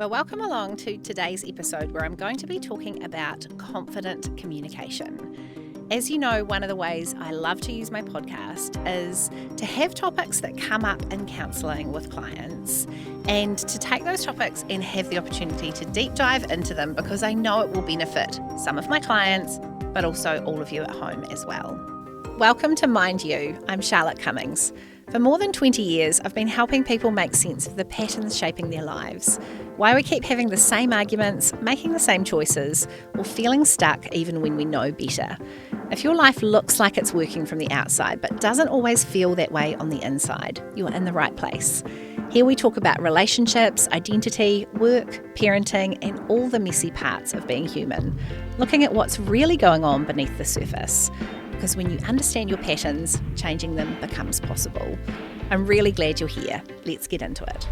Well, welcome along to today's episode where I'm going to be talking about confident communication. As you know, one of the ways I love to use my podcast is to have topics that come up in counselling with clients and to take those topics and have the opportunity to deep dive into them because I know it will benefit some of my clients, but also all of you at home as well. Welcome to Mind You. I'm Charlotte Cummings. For more than 20 years, I've been helping people make sense of the patterns shaping their lives, why we keep having the same arguments, making the same choices, or feeling stuck even when we know better. If your life looks like it's working from the outside but doesn't always feel that way on the inside, you're in the right place. Here we talk about relationships, identity, work, parenting, and all the messy parts of being human, looking at what's really going on beneath the surface. Because when you understand your patterns, changing them becomes possible. I'm really glad you're here. Let's get into it.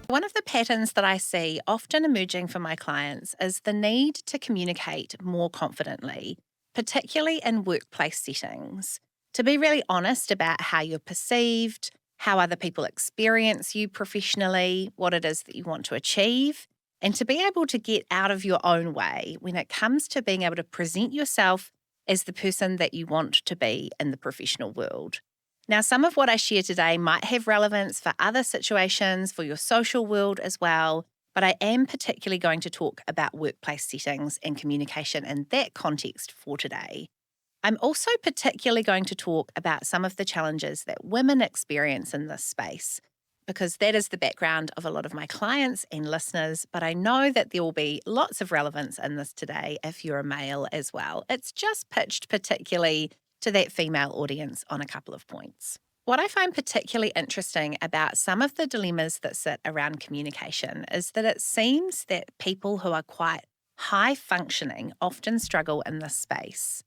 One of the patterns that I see often emerging for my clients is the need to communicate more confidently, particularly in workplace settings. To be really honest about how you're perceived, how other people experience you professionally, what it is that you want to achieve, and to be able to get out of your own way when it comes to being able to present yourself as the person that you want to be in the professional world. Now, some of what I share today might have relevance for other situations, for your social world as well, but I am particularly going to talk about workplace settings and communication in that context for today. I'm also particularly going to talk about some of the challenges that women experience in this space, because that is the background of a lot of my clients and listeners, but I know that there will be lots of relevance in this today if you're a male as well. It's just pitched particularly to that female audience on a couple of points. What I find particularly interesting about some of the dilemmas that sit around communication is that it seems that people who are quite high functioning often struggle in this space.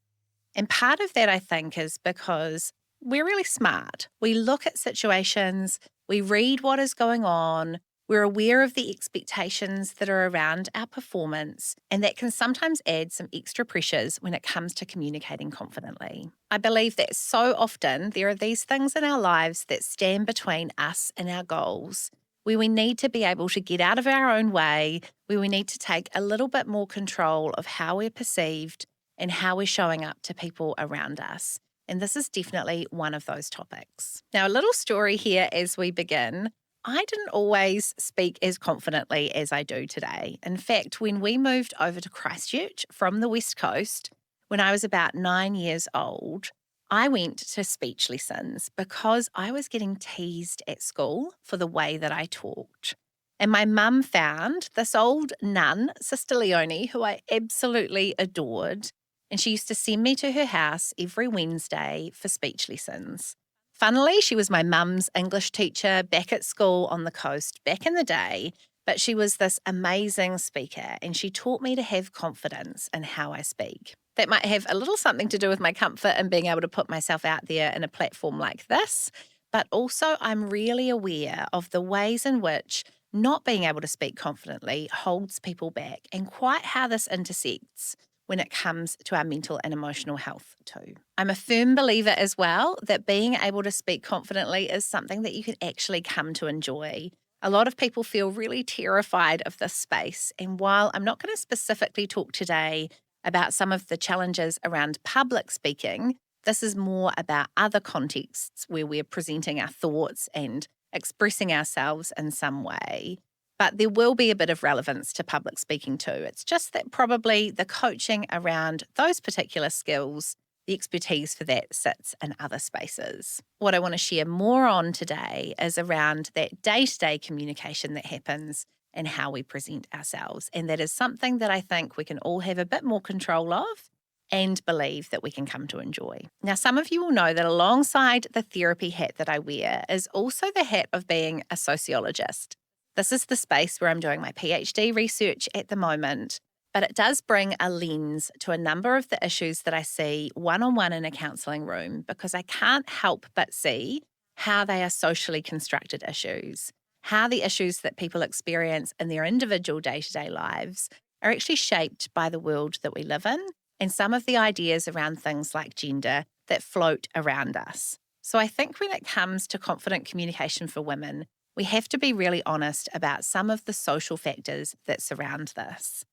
And part of that, I think, is because we're really smart. We look at situations, we read what is going on, we're aware of the expectations that are around our performance, and that can sometimes add some extra pressures when it comes to communicating confidently. I believe that so often there are these things in our lives that stand between us and our goals, where we need to be able to get out of our own way, where we need to take a little bit more control of how we're perceived and how we're showing up to people around us. And this is definitely one of those topics. Now, a little story here as we begin. I didn't always speak as confidently as I do today. In fact, when we moved over to Christchurch from the West Coast, when I was about 9 years old, I went to speech lessons because I was getting teased at school for the way that I talked. And my mum found this old nun, Sister Leonie, who I absolutely adored, and she used to send me to her house every Wednesday for speech lessons. Funnily, she was my mum's English teacher back at school on the coast back in the day, but she was this amazing speaker and she taught me to have confidence in how I speak. That might have a little something to do with my comfort in being able to put myself out there in a platform like this, but also I'm really aware of the ways in which not being able to speak confidently holds people back and quite how this intersects when it comes to our mental and emotional health too. I'm a firm believer as well that being able to speak confidently is something that you can actually come to enjoy. A lot of people feel really terrified of this space, and while I'm not going to specifically talk today about some of the challenges around public speaking, this is more about other contexts where we're presenting our thoughts and expressing ourselves in some way. But there will be a bit of relevance to public speaking too. It's just that probably the coaching around those particular skills, the expertise for that sits in other spaces. What I want to share more on today is around that day-to-day communication that happens and how we present ourselves. And that is something that I think we can all have a bit more control of and believe that we can come to enjoy. Now, some of you will know that alongside the therapy hat that I wear is also the hat of being a sociologist. This is the space where I'm doing my PhD research at the moment, but it does bring a lens to a number of the issues that I see one-on-one in a counselling room because I can't help but see how they are socially constructed issues, how the issues that people experience in their individual day-to-day lives are actually shaped by the world that we live in and some of the ideas around things like gender that float around us. So I think when it comes to confident communication for women, we have to be really honest about some of the social factors that surround this.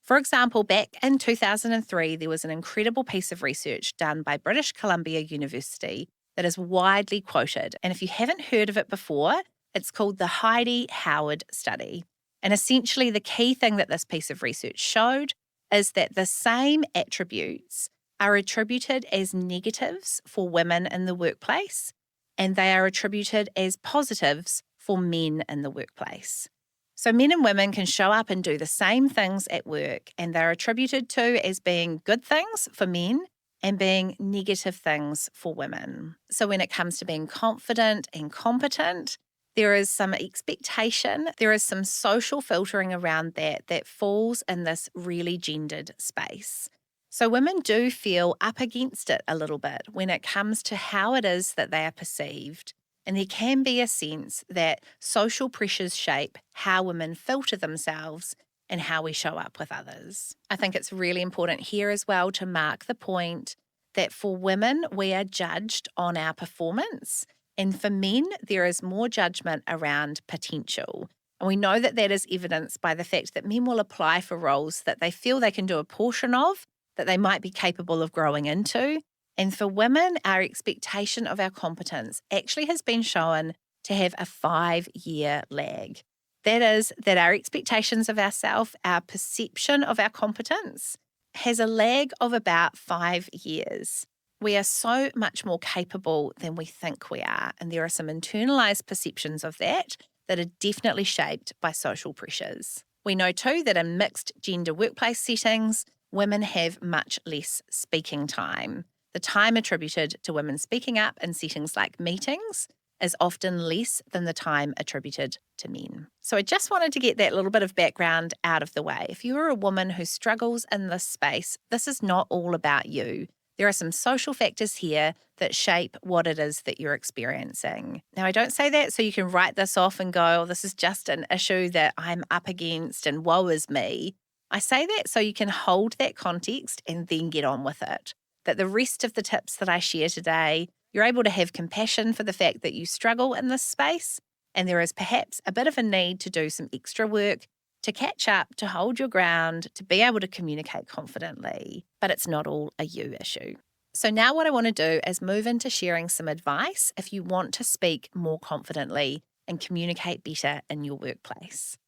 For example, back in 2003, there was an incredible piece of research done by British Columbia University that is widely quoted. And if you haven't heard of it before, it's called the Heidi Howard Study. And essentially, the key thing that this piece of research showed is that the same attributes are attributed as negatives for women in the workplace, and they are attributed as positives for men in the workplace. So men and women can show up and do the same things at work, and they're attributed to as being good things for men and being negative things for women. So when it comes to being confident and competent, there is some expectation, there is some social filtering around that falls in this really gendered space. So women do feel up against it a little bit when it comes to how it is that they are perceived. And there can be a sense that social pressures shape how women filter themselves and how we show up with others. I think it's really important here as well to mark the point that for women, we are judged on our performance. And for men, there is more judgment around potential. And we know that that is evidenced by the fact that men will apply for roles that they feel they can do a portion of, that they might be capable of growing into. And for women, our expectation of our competence actually has been shown to have a 5-year lag. That is, that our expectations of ourselves, our perception of our competence, has a lag of about 5 years. We are so much more capable than we think we are, and there are some internalized perceptions of that that are definitely shaped by social pressures. We know too that in mixed gender workplace settings, women have much less speaking time. The time attributed to women speaking up in settings like meetings is often less than the time attributed to men. So I just wanted to get that little bit of background out of the way. If you are a woman who struggles in this space, this is not all about you. There are some social factors here that shape what it is that you're experiencing. Now, I don't say that so you can write this off and go, oh, this is just an issue that I'm up against and woe is me. I say that so you can hold that context and then get on with it. That the rest of the tips that I share today, you're able to have compassion for the fact that you struggle in this space, and there is perhaps a bit of a need to do some extra work to catch up, to hold your ground, to be able to communicate confidently. But it's not all a you issue. So now what I want to do is move into sharing some advice if you want to speak more confidently and communicate better in your workplace.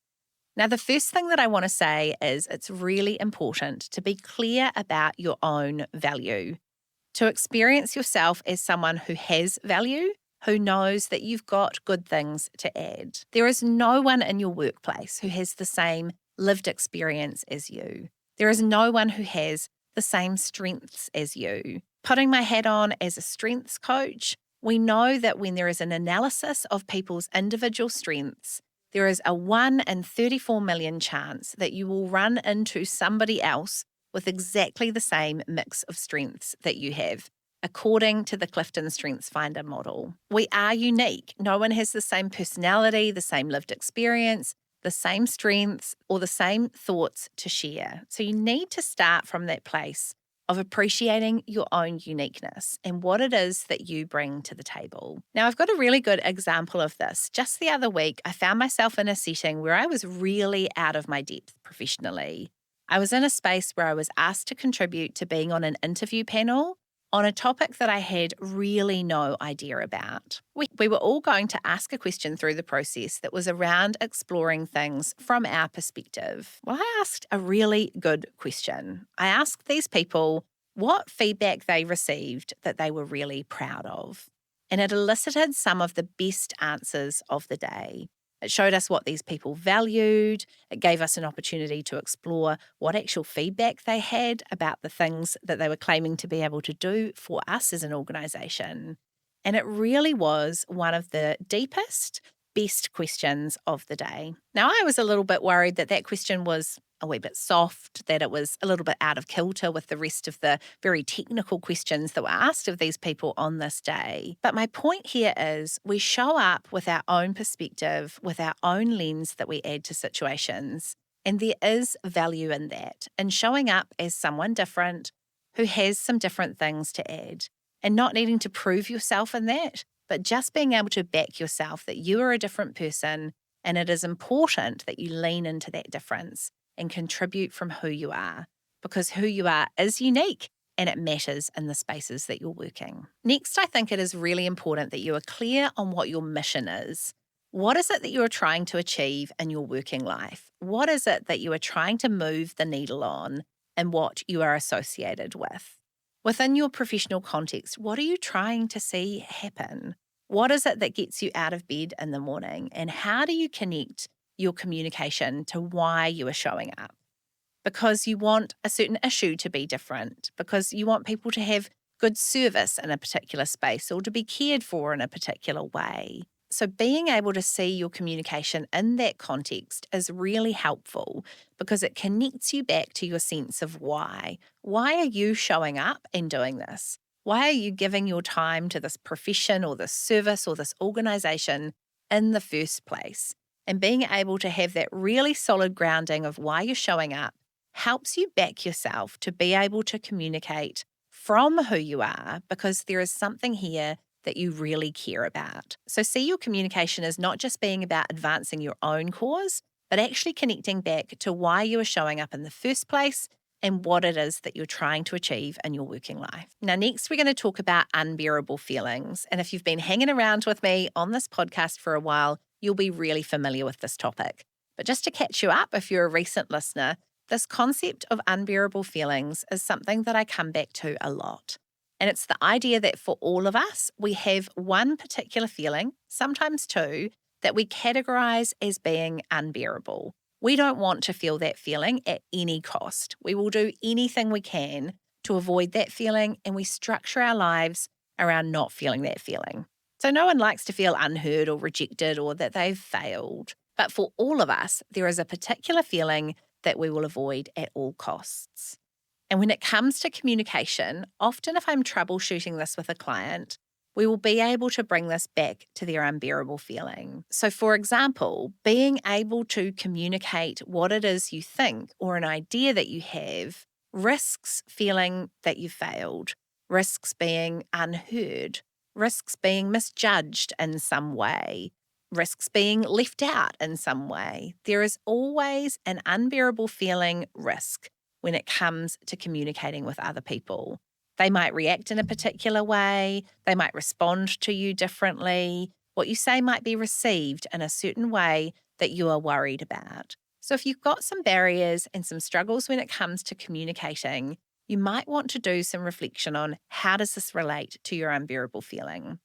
Now, the first thing that I want to say is it's really important to be clear about your own value, to experience yourself as someone who has value, who knows that you've got good things to add. There is no one in your workplace who has the same lived experience as you. There is no one who has the same strengths as you. Putting my hat on as a strengths coach, we know that when there is an analysis of people's individual strengths, there is a 1 in 34 million chance that you will run into somebody else with exactly the same mix of strengths that you have, according to the Clifton Strengths Finder model. We are unique. No one has the same personality, the same lived experience, the same strengths, or the same thoughts to share. So you need to start from that place of appreciating your own uniqueness and what it is that you bring to the table. Now, I've got a really good example of this. Just the other week, I found myself in a setting where I was really out of my depth professionally. I was in a space where I was asked to contribute to being on an interview panel on a topic that I had really no idea about. We were all going to ask a question through the process that was around exploring things from our perspective. Well, I asked a really good question. I asked these people what feedback they received that they were really proud of. And it elicited some of the best answers of the day. It showed us what these people valued. It gave us an opportunity to explore what actual feedback they had about the things that they were claiming to be able to do for us as an organisation. And it really was one of the deepest, best questions of the day. Now, I was a little bit worried that that question was a wee bit soft, that it was a little bit out of kilter with the rest of the very technical questions that were asked of these people on this day. But my point here is we show up with our own perspective, with our own lens that we add to situations. And there is value in that, in showing up as someone different who has some different things to add. and not needing to prove yourself in that, but just being able to back yourself that you are a different person and it is important that you lean into that difference and contribute from who you are, because who you are is unique and it matters in the spaces that you're working. Next, I think it is really important that you are clear on what your mission is. What is it that you are trying to achieve in your working life? What is it that you are trying to move the needle on and what you are associated with? Within your professional context, what are you trying to see happen? What is it that gets you out of bed in the morning? And how do you connect your communication to why you are showing up? Because you want a certain issue to be different, because you want people to have good service in a particular space or to be cared for in a particular way. So being able to see your communication in that context is really helpful because it connects you back to your sense of why. Why are you showing up and doing this? Why are you giving your time to this profession or this service or this organization in the first place? And being able to have that really solid grounding of why you're showing up helps you back yourself to be able to communicate from who you are, because there is something here that you really care about. So see your communication as not just being about advancing your own cause, but actually connecting back to why you are showing up in the first place and what it is that you're trying to achieve in your working life. Now, next, we're going to talk about unbearable feelings. And if you've been hanging around with me on this podcast for a while, you'll be really familiar with this topic. But just to catch you up, if you're a recent listener, this concept of unbearable feelings is something that I come back to a lot. And it's the idea that for all of us, we have one particular feeling, sometimes two, that we categorize as being unbearable. We don't want to feel that feeling at any cost. We will do anything we can to avoid that feeling, and we structure our lives around not feeling that feeling. So no one likes to feel unheard or rejected or that they've failed. But for all of us, there is a particular feeling that we will avoid at all costs. And when it comes to communication, often if I'm troubleshooting this with a client, we will be able to bring this back to their unbearable feeling. So, for example, being able to communicate what it is you think or an idea that you have risks feeling that you failed, risks being unheard, risks being misjudged in some way, risks being left out in some way. There is always an unbearable feeling risk when it comes to communicating with other people. They might react in a particular way. They might respond to you differently. What you say might be received in a certain way that you are worried about. So if you've got some barriers and some struggles when it comes to communicating, you might want to do some reflection on how does this relate to your unbearable feeling.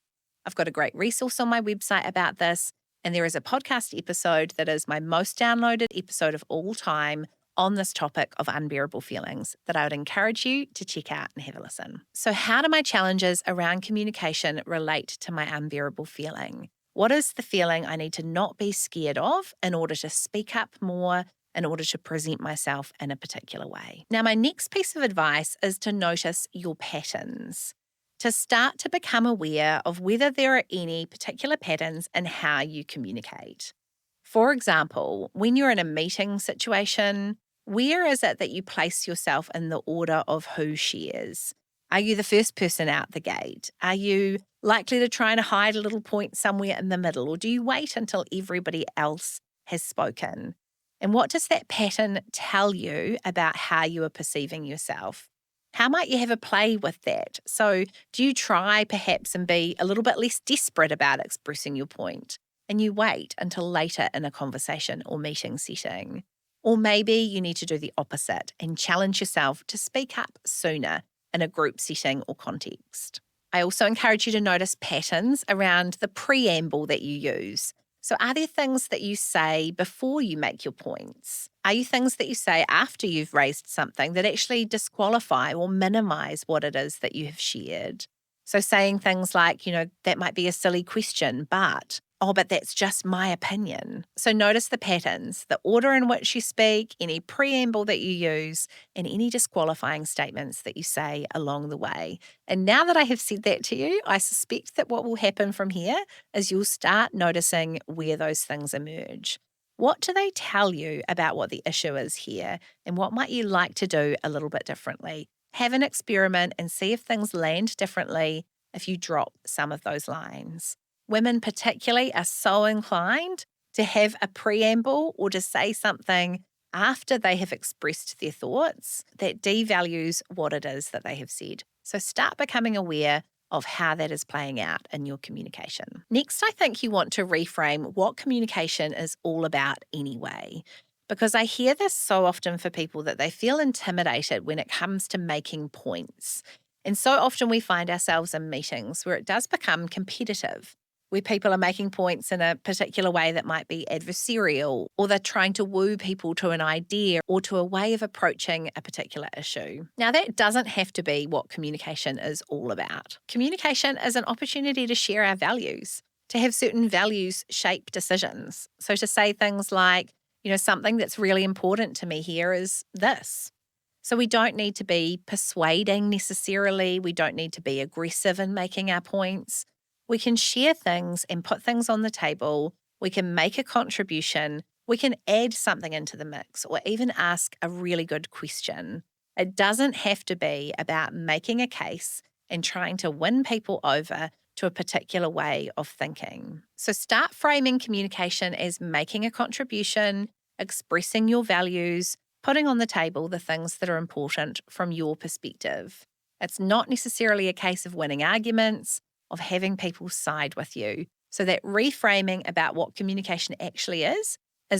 I've got a great resource on my website about this, and there is a podcast episode that is my most downloaded episode of all time on this topic of unbearable feelings that I would encourage you to check out and have a listen. So how do my challenges around communication relate to my unbearable feeling? What is the feeling I need to not be scared of in order to speak up more, in order to present myself in a particular way? Now, my next piece of advice is to notice your patterns, to start to become aware of whether there are any particular patterns in how you communicate. For example, when you're in a meeting situation, where is it that you place yourself in the order of who shares? Are you the first person out the gate? Are you likely to try and hide a little point somewhere in the middle? Or do you wait until everybody else has spoken? And what does that pattern tell you about how you are perceiving yourself? How might you have a play with that? So do you try perhaps and be a little bit less desperate about expressing your point, and you wait until later in a conversation or meeting setting? Or maybe you need to do the opposite and challenge yourself to speak up sooner in a group setting or context. I also encourage you to notice patterns around the preamble that you use. So are there things that you say before you make your points? Are you things that you say after you've raised something that actually disqualify or minimize what it is that you have shared? So saying things like, that might be a silly question, but that's just my opinion. So notice the patterns, the order in which you speak, any preamble that you use, and any disqualifying statements that you say along the way. And now that I have said that to you, I suspect that what will happen from here is you'll start noticing where those things emerge. What do they tell you about what the issue is here? And what might you like to do a little bit differently? Have an experiment and see if things land differently if you drop some of those lines. Women, particularly, are so inclined to have a preamble or to say something after they have expressed their thoughts that devalues what it is that they have said. So start becoming aware of how that is playing out in your communication. Next, I think you want to reframe what communication is all about anyway, because I hear this so often for people that they feel intimidated when it comes to making points. And so often we find ourselves in meetings where it does become competitive, where people are making points in a particular way that might be adversarial, or they're trying to woo people to an idea or to a way of approaching a particular issue. Now, that doesn't have to be what communication is all about. Communication is an opportunity to share our values, to have certain values shape decisions. So to say things like, something that's really important to me here is this. So we don't need to be persuading necessarily. We don't need to be aggressive in making our points. We can share things and put things on the table. We can make a contribution. We can add something into the mix or even ask a really good question. It doesn't have to be about making a case and trying to win people over to a particular way of thinking. So start framing communication as making a contribution, expressing your values, putting on the table the things that are important from your perspective. It's not necessarily a case of winning arguments, of having people side with you. So that reframing about what communication actually is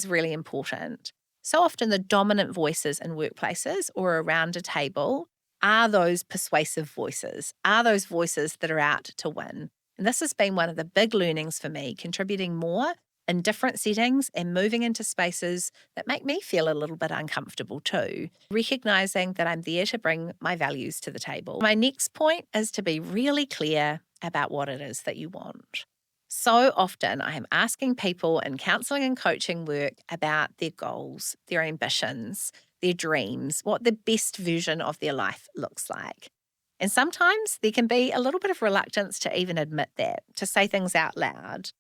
really important. So often the dominant voices in workplaces or around a table are those persuasive voices, are those voices that are out to win. And this has been one of the big learnings for me, contributing more in different settings and moving into spaces that make me feel a little bit uncomfortable too, recognizing that I'm there to bring my values to the table. My next point is to be really clear about what it is that you want. So often I am asking people in counseling and coaching work about their goals, their ambitions, their dreams, what the best version of their life looks like. And sometimes there can be a little bit of reluctance to even admit that, to say things out loud.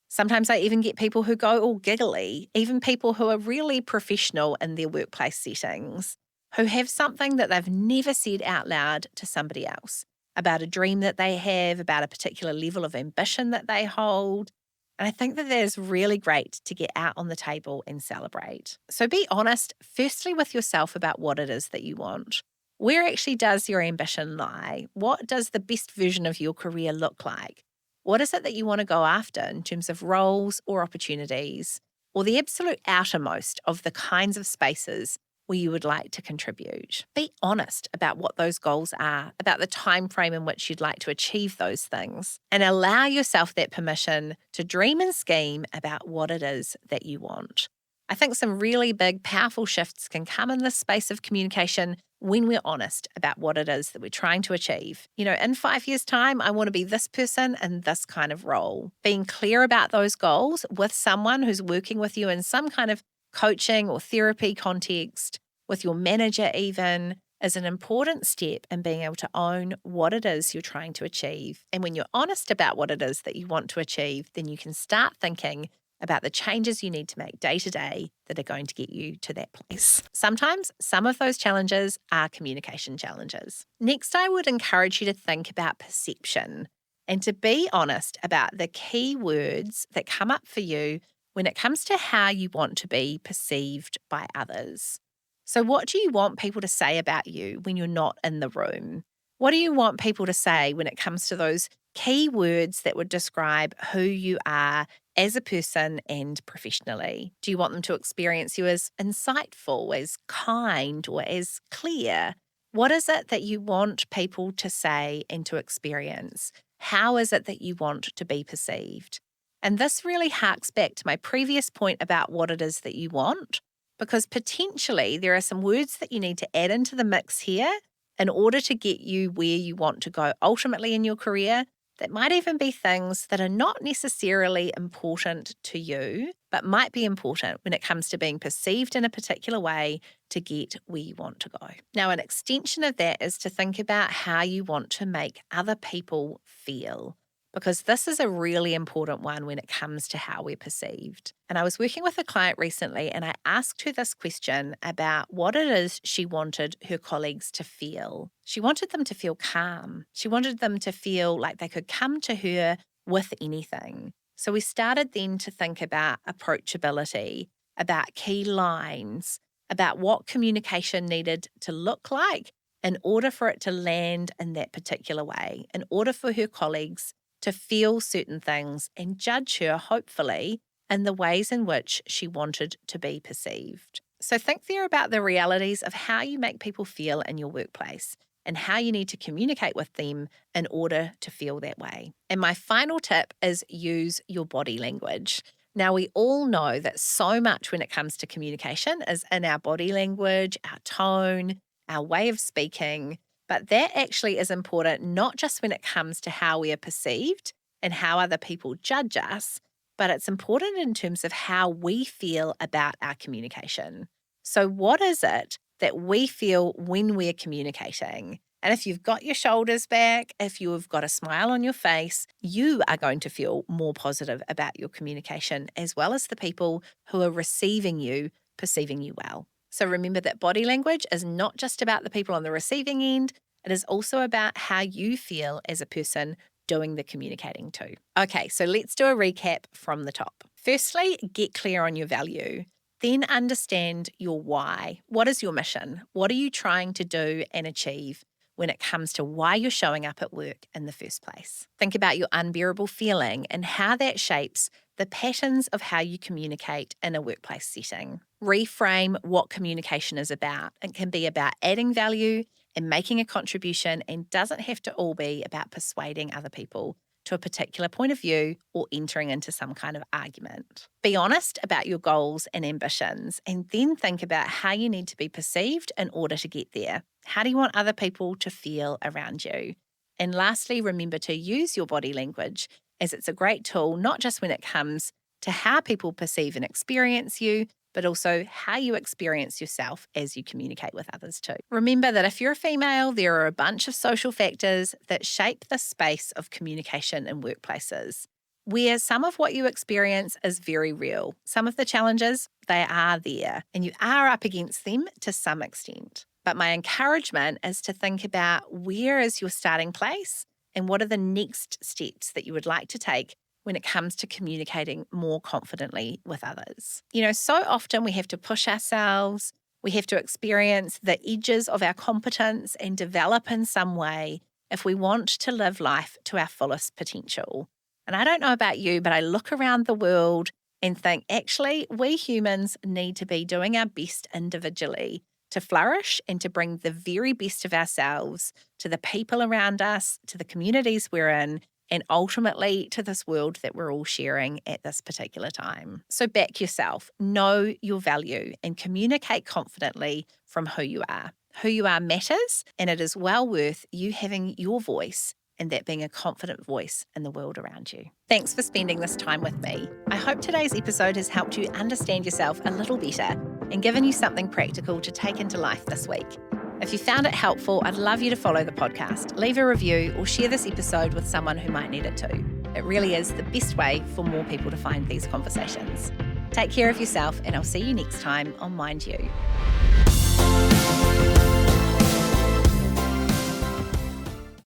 Sometimes I even get people who go all giggly, even people who are really professional in their workplace settings, who have something that they've never said out loud to somebody else about a dream that they have, about a particular level of ambition that they hold. And I think that is really great to get out on the table and celebrate. So be honest, firstly, with yourself about what it is that you want. Where actually does your ambition lie? What does the best version of your career look like? What is it that you want to go after in terms of roles or opportunities, or the absolute outermost of the kinds of spaces where you would like to contribute? Be honest about what those goals are, about the time frame in which you'd like to achieve those things, and allow yourself that permission to dream and scheme about what it is that you want. I think some really big, powerful shifts can come in this space of communication when we're honest about what it is that we're trying to achieve. In 5 years' time, I want to be this person in this kind of role. Being clear about those goals with someone who's working with you in some kind of coaching or therapy context, with your manager even, is an important step in being able to own what it is you're trying to achieve. And when you're honest about what it is that you want to achieve, then you can start thinking about the changes you need to make day to day that are going to get you to that place. Sometimes some of those challenges are communication challenges. Next, I would encourage you to think about perception and to be honest about the key words that come up for you when it comes to how you want to be perceived by others. So what do you want people to say about you when you're not in the room? What do you want people to say when it comes to those key words that would describe who you are as a person and professionally? Do you want them to experience you as insightful, as kind, or as clear? What is it that you want people to say and to experience? How is it that you want to be perceived? And this really harks back to my previous point about what it is that you want, because potentially there are some words that you need to add into the mix here in order to get you where you want to go ultimately in your career. That might even be things that are not necessarily important to you, but might be important when it comes to being perceived in a particular way to get where you want to go. Now, an extension of that is to think about how you want to make other people feel. because this is a really important one when it comes to how we're perceived. And I was working with a client recently and I asked her this question about what it is she wanted her colleagues to feel. She wanted them to feel calm. She wanted them to feel like they could come to her with anything. So we started then to think about approachability, about key lines, about what communication needed to look like in order for it to land in that particular way, in order for her colleagues to feel certain things and judge her, hopefully, in the ways in which she wanted to be perceived. So think there about the realities of how you make people feel in your workplace and how you need to communicate with them in order to feel that way. And my final tip is use your body language. Now, we all know that so much when it comes to communication is in our body language, our tone, our way of speaking, but that actually is important not just when it comes to how we are perceived and how other people judge us, but it's important in terms of how we feel about our communication. So what is it that we feel when we're communicating? And if you've got your shoulders back, if you've got a smile on your face, you are going to feel more positive about your communication, as well as the people who are receiving you, perceiving you well. So remember that body language is not just about the people on the receiving end, it is also about how you feel as a person doing the communicating too. Okay, so let's do a recap from the top. Firstly, get clear on your value. Then understand your why. What is your mission? What are you trying to do and achieve when it comes to why you're showing up at work in the first place? Think about your unbearable feeling and how that shapes the patterns of how you communicate in a workplace setting. Reframe what communication is about. It can be about adding value and making a contribution, and doesn't have to all be about persuading other people to a particular point of view or entering into some kind of argument. Be honest about your goals and ambitions, and then think about how you need to be perceived in order to get there. How do you want other people to feel around you? And lastly, remember to use your body language, as it's a great tool, not just when it comes to how people perceive and experience you, but also how you experience yourself as you communicate with others too. Remember that if you're a female, there are a bunch of social factors that shape the space of communication in workplaces, where some of what you experience is very real. Some of the challenges, they are there, and you are up against them to some extent. But my encouragement is to think about where is your starting place and what are the next steps that you would like to take when it comes to communicating more confidently with others. So often we have to push ourselves, we have to experience the edges of our competence and develop in some way if we want to live life to our fullest potential. And I don't know about you, but I look around the world and think, actually, we humans need to be doing our best individually to flourish and to bring the very best of ourselves to the people around us, to the communities we're in, and ultimately to this world that we're all sharing at this particular time. So back yourself, know your value, and communicate confidently from who you are. Who you are matters, and it is well worth you having your voice and that being a confident voice in the world around you. Thanks for spending this time with me. I hope today's episode has helped you understand yourself a little better and given you something practical to take into life this week. If you found it helpful, I'd love you to follow the podcast, leave a review, or share this episode with someone who might need it too. It really is the best way for more people to find these conversations. Take care of yourself, and I'll see you next time on Mind You.